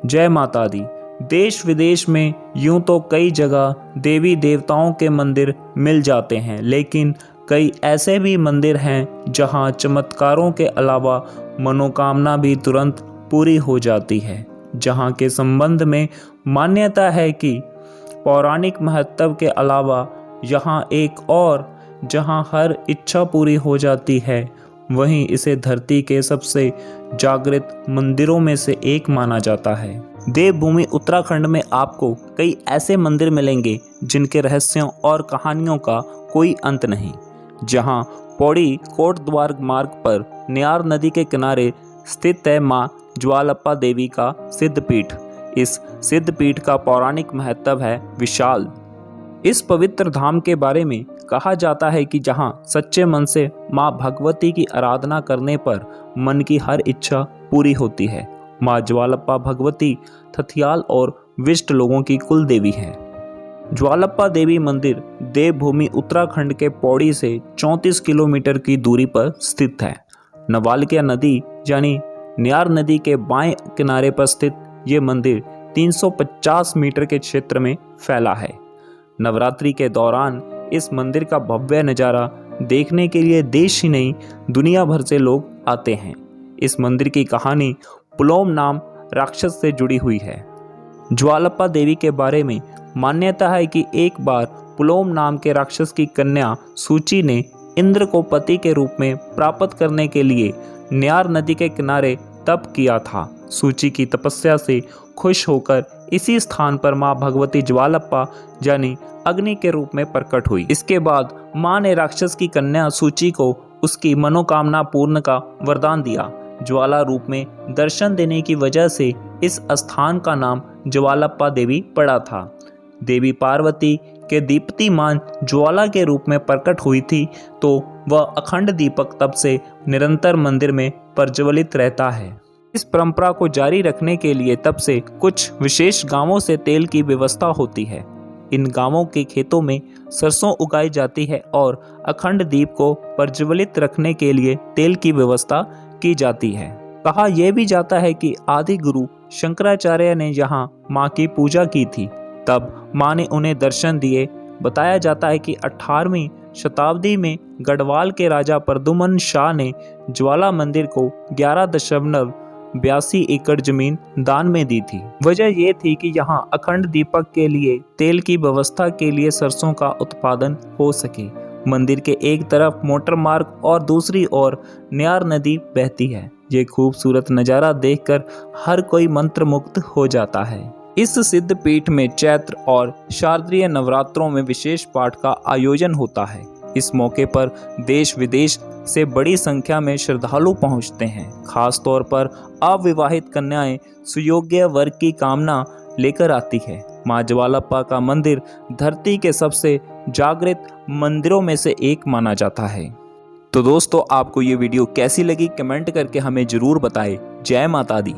जय माता दी। देश विदेश में यूं तो कई जगह देवी देवताओं के मंदिर मिल जाते हैं, लेकिन कई ऐसे भी मंदिर हैं जहां चमत्कारों के अलावा मनोकामना भी तुरंत पूरी हो जाती है। जहां के संबंध में मान्यता है कि पौराणिक महत्व के अलावा यहाँ एक और जहां हर इच्छा पूरी हो जाती है, वहीं इसे धरती के सबसे जागृत मंदिरों में से एक माना जाता है। देवभूमि उत्तराखंड में आपको कई ऐसे मंदिर मिलेंगे जिनके रहस्यों और कहानियों का कोई अंत नहीं। जहां पौड़ी कोटद्वार मार्ग पर न्यार नदी के किनारे स्थित है मां ज्वालप्पा देवी का सिद्धपीठ। इस सिद्धपीठ का पौराणिक महत्व है विशाल। इस पवित्र धाम के बारे में कहा जाता है कि जहां सच्चे मन से मां भगवती की आराधना करने पर मन की हर इच्छा पूरी होती है। मां ज्वालप्पा भगवती थथियाल और विष्ट लोगों की कुल देवी है। ज्वालप्पा देवी मंदिर देवभूमि उत्तराखंड के पौड़ी से 34 किलोमीटर की दूरी पर स्थित है। नवालिका नदी यानी न्यार नदी के बाएं किनारे पर स्थित ये मंदिर 350 मीटर के क्षेत्र में फैला है। नवरात्रि के दौरान इस मंदिर का भव्य नज़ारा देखने के लिए देश ही नहीं दुनिया भर से लोग आते हैं। इस मंदिर की कहानी पुलोम नाम राक्षस से जुड़ी हुई है। ज्वालप्पा देवी के बारे में मान्यता है कि एक बार पुलोम नाम के राक्षस की कन्या सूची ने इंद्र को पति के रूप में प्राप्त करने के लिए न्यार नदी के किनारे तप किया था। सूची की तपस्या से खुश होकर इसी स्थान पर मां भगवती ज्वालप्पा यानी अग्नि के रूप में प्रकट हुई। इसके बाद मां ने राक्षस की कन्या सूची को उसकी मनोकामना पूर्ण का वरदान दिया। ज्वाला रूप में दर्शन देने की वजह से इस स्थान का नाम ज्वालप्पा देवी पड़ा था। देवी पार्वती के दीप्तिमान ज्वाला के रूप में प्रकट हुई थी, तो वह अखंड दीपक तब से निरंतर मंदिर में प्रज्वलित रहता है। इस परंपरा को जारी रखने के लिए तब से कुछ विशेष गांवों से तेल की व्यवस्था होती है। इन गांवों के खेतों में सरसों उगाई जाती है और अखंड दीप को प्रज्वलित रखने के लिए तेल की व्यवस्था की जाती है। कहा यह भी जाता है कि आदि गुरु शंकराचार्य ने यहाँ माँ की पूजा की थी, तब माँ ने उन्हें दर्शन दिए। बताया जाता है कि 18वीं शताब्दी में गढ़वाल के राजा प्रद्युम्न शाह ने ज्वाला मंदिर को 11.82 एकड़ जमीन दान में दी थी। वजह यह थी कि यहाँ अखंड दीपक के लिए तेल की व्यवस्था के लिए सरसों का उत्पादन हो सके। मंदिर के एक तरफ मोटर मार्ग और दूसरी ओर न्यार नदी बहती है। ये खूबसूरत नज़ारा देखकर हर कोई मंत्रमुग्ध हो जाता है। इस सिद्ध पीठ में चैत्र और शारदीय नवरात्रों में विशेष पाठ का आयोजन होता है। इस मौके पर देश विदेश से बड़ी संख्या में श्रद्धालु पहुंचते हैं। खास तौर पर अविवाहित कन्याएं सुयोग्य वर की कामना लेकर आती है। मां ज्वालप्पा का मंदिर धरती के सबसे जागृत मंदिरों में से एक माना जाता है। तो दोस्तों, आपको ये वीडियो कैसी लगी कमेंट करके हमें ज़रूर बताएं। जय माता दी।